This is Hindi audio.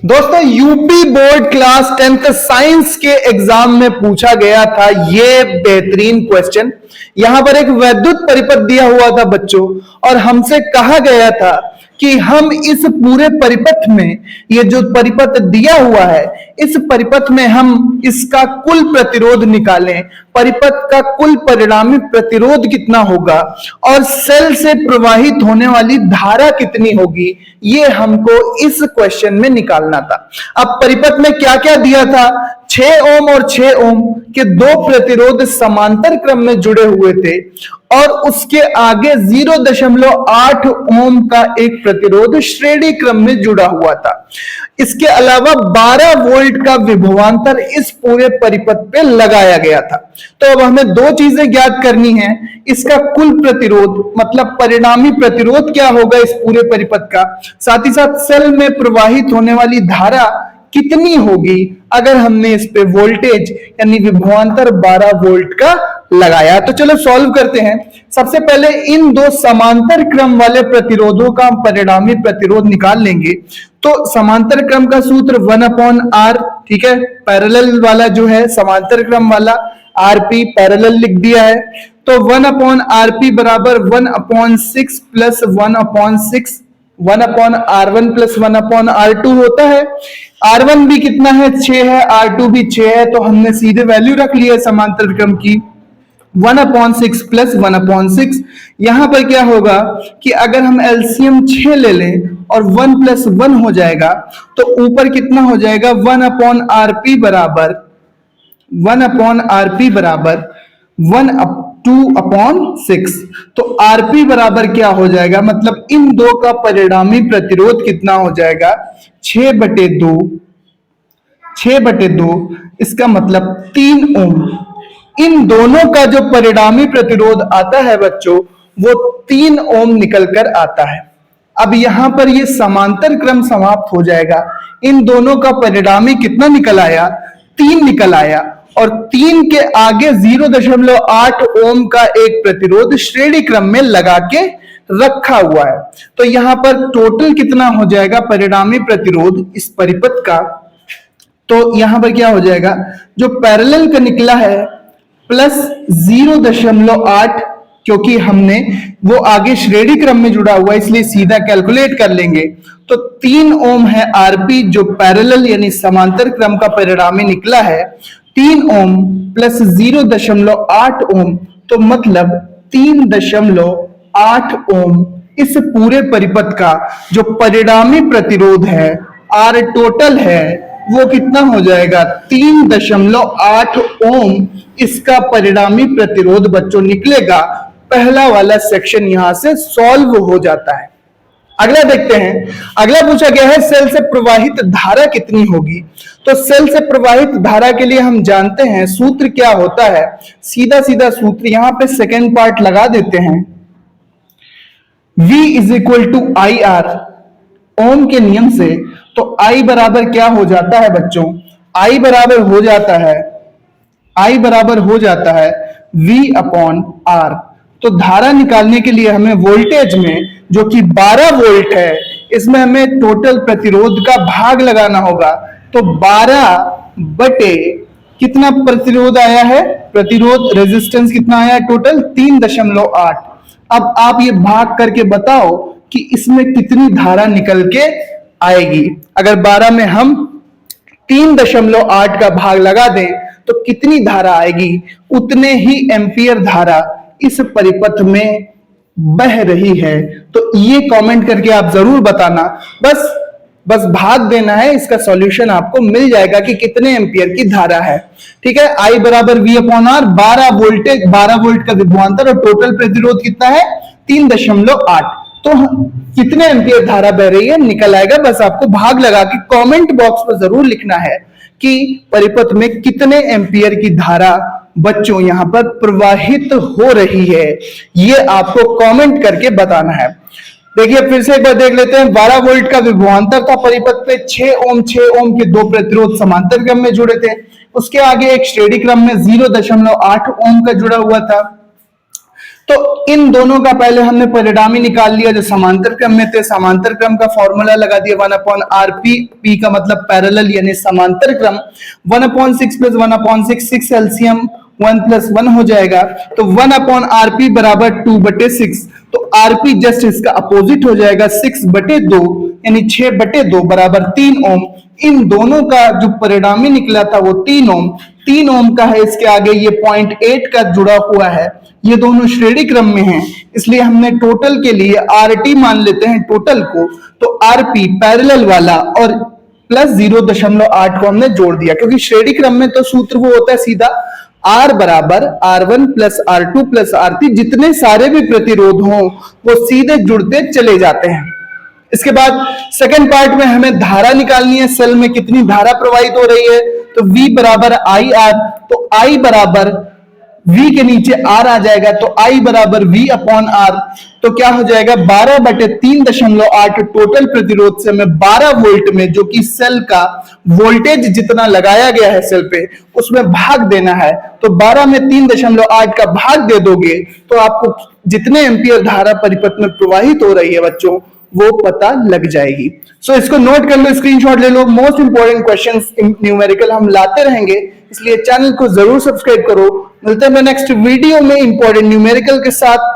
दोस्तों UP board class 10th science के एग्जाम में पूछा गया था ये बेहतरीन क्वेश्चन। यहां पर एक वैद्युत परिपथ दिया हुआ था बच्चों, और हमसे कहा गया था कि हम इस पूरे परिपथ में, ये जो परिपथ दिया हुआ है, इस परिपथ में हम इसका कुल प्रतिरोध निकालें, परिपथ का कुल परिणामी प्रतिरोध कितना होगा और सेल से प्रवाहित होने वाली धारा कितनी होगी, ये हमको इस क्वेश्चन में निकालना था। अब परिपथ में क्या क्या दिया था? 6 ओम और 6 ओम के दो प्रतिरोध समांतर क्रम में जुड़े हुए थे, और उसके आगे 0.8 ओम का एक प्रतिरोध श्रेणी क्रम में जुड़ा हुआ था। इसके अलावा 12 वोल्ट का विभवांतर इस पूरे परिपथ पे लगाया गया था। तो अब हमें दो चीजें ज्ञात करनी है, इसका कुल प्रतिरोध मतलब परिणामी प्रतिरोध क्या होगा इस पूरे परिपथ का, साथ ही साथ सेल में प्रवाहित होने वाली धारा कितनी होगी अगर हमने इस पे वोल्टेज यानी विभवांतर 12 वोल्ट का लगाया। तो चलो सॉल्व करते हैं। सबसे पहले इन दो समांतर क्रम वाले प्रतिरोधों का हम परिणामी प्रतिरोध निकाल लेंगे। तो समांतर क्रम का सूत्र 1/r, ठीक है, पैरेलल वाला जो है समांतर क्रम वाला rp पैरेलल लिख दिया है। तो 1/rp बराबर 1/6 प्लस 1/6 1/r1 प्लस 1/r2 होता है। r1 भी कितना है? 6 है, r2 भी 6 है, तो हमने सीधे वैल्यू रख ली है समांतर क्रम की 1/6 प्लस 1/6। यहां पर क्या होगा कि अगर हम एलसीएम 6 ले लें और 1 प्लस 1 हो जाएगा, तो ऊपर कितना हो जाएगा? 1/rp बराबर 2/6। तो आरपी बराबर क्या हो जाएगा, मतलब इन दो का परिणामी प्रतिरोध कितना हो जाएगा? 6/2, इसका मतलब 3 ओम। इन दोनों का जो परिणामी प्रतिरोध आता है बच्चों, वो 3 ओम निकल कर आता है। अब यहां पर ये समांतर क्रम समाप्त हो जाएगा। इन दोनों का परिणामी कितना निकल आया? 3 निकल आया, और 3 के आगे 0.8 ओम का एक प्रतिरोध श्रेणी क्रम में लगा के रखा हुआ है। तो यहां पर टोटल कितना हो जाएगा परिणामी प्रतिरोध इस परिपथ का? तो यहां पर क्या हो जाएगा, जो पैरेलल का निकला है प्लस 0.8, क्योंकि हमने वो आगे श्रेणी क्रम में जुड़ा हुआ है इसलिए सीधा कैलकुलेट कर लेंगे। तो 3 ओम है आरपी जो पैरेलल यानी समांतर क्रम का परिणामी निकला है। 3 ओम प्लस 0.8 ओम, तो मतलब 3.8 ओम इस पूरे परिपथ का जो परिणामी प्रतिरोध है, आर टोटल है, वो कितना हो जाएगा? 3.8 ओम इसका परिणामी प्रतिरोध बच्चों निकलेगा। पहला वाला सेक्शन यहां से सॉल्व हो जाता है। अगला देखते हैं। अगला पूछा गया है सेल से प्रवाहित धारा कितनी होगी। तो सेल से प्रवाहित धारा के लिए हम जानते हैं सूत्र क्या होता है, सीधा सीधा सूत्र यहां पे सेकेंड पार्ट लगा देते हैं। V is equal to I R, Ohm के नियम से। तो I बराबर क्या हो जाता है बच्चों? I बराबर हो जाता है V/R। तो धारा निकालने के लिए हमें वोल्टेज में जो कि 12 वोल्ट है, इसमें हमें टोटल प्रतिरोध का भाग लगाना होगा। तो 12 बटे कितना प्रतिरोध आया है, प्रतिरोध रेजिस्टेंस कितना आया है टोटल? 3.8। अब आप ये भाग करके बताओ कि इसमें कितनी धारा निकल के आएगी। अगर 12 में हम 3.8 का भाग लगा दें तो कितनी धारा आएगी? उतने ही एम्पियर धारा इस परिपथ में बह रही है। तो ये कमेंट करके आप जरूर बताना। बस भाग देना है, इसका सॉल्यूशन आपको मिल जाएगा कि कितने एम्पियर की धारा है। ठीक है, I बराबर V/R, 12 वोल्ट का विभवांतर और टोटल प्रतिरोध कितना है? 3.8। तो कितने एम्पियर धारा बह रही है निकल आएगा। बस आपको भाग लगा के कमेंट बॉक्स में जरूर लिखना है कि परिपथ में कितने एम्पियर की धारा बच्चों यहां पर प्रवाहित हो रही है, ये आपको कमेंट करके बताना है। देखिए फिर से एक बार देख लेते हैं। 12 वोल्ट का विभवांतर था परिपथ पे, 6 ओम के दो प्रतिरोध समांतर क्रम में जुड़े थे, उसके आगे एक श्रेणी क्रम में 0.8 ओम का जुड़ा हुआ था। तो इन दोनों का पहले हमने परिणामी निकाल लिया जो समांतर क्रम में थे। समांतर क्रम का फॉर्मूला लगा दिया 1/rp, p का मतलब पैरेलल यानी समांतर क्रम। 1/6 प्लस 1/6, 6 एलसीएम 1 + 1 हो जाएगा, तो 1/rp बराबर 2/6। तो rp जस्ट इसका अपोजिट हो जाएगा 6/2 यानी 6/2 बराबर 3 ओम। इन दोनों का जो परिणामी निकला था वो 3 ओम, 3 ओम का है। इसके आगे ये 0.8 का जुड़ा हुआ है, ये दोनों श्रेणी क्रम में हैं, इसलिए हमने टोटल के लिए RT मान लेते हैं टोटल को। तो RP पैरेलल वाला और प्लस 0.8 को हमने जोड़ दिया, क्योंकि श्रेणी क्रम में तो सूत्र वो होता है सीधा R बराबर R1 plus R2 plus R3, जितने सारे भी प्रतिरोध हों वो सीधे जुड़ते चले जाते हैं। इसके बाद सेकंड पार्ट में हमें धारा निकालनी है, सेल में कितनी धारा प्रवाहित हो रही है। तो V बराबर IR, तो I बराबर V के नीचे R आ जाएगा, तो I बराबर V/R। तो क्या हो जाएगा 12/3.8 टोटल प्रतिरोध से हमें 12 वोल्ट में, जो कि सेल का वोल्टेज जितना लगाया गया है सेल पे उसमें भाग देना है। तो 12 में 3.8 का भाग दे दोगे तो आपको जितने एम्पियर धारा परिपथ में प्रवाहित हो रही है बच्चों वो पता लग जाएगी। सो इसको नोट कर लो, स्क्रीनशॉट ले लो। मोस्ट इंपॉर्टेंट क्वेश्चंस न्यूमेरिकल हम लाते रहेंगे, इसलिए चैनल को जरूर सब्सक्राइब करो। मिलते हैं नेक्स्ट वीडियो में इंपॉर्टेंट न्यूमेरिकल के साथ।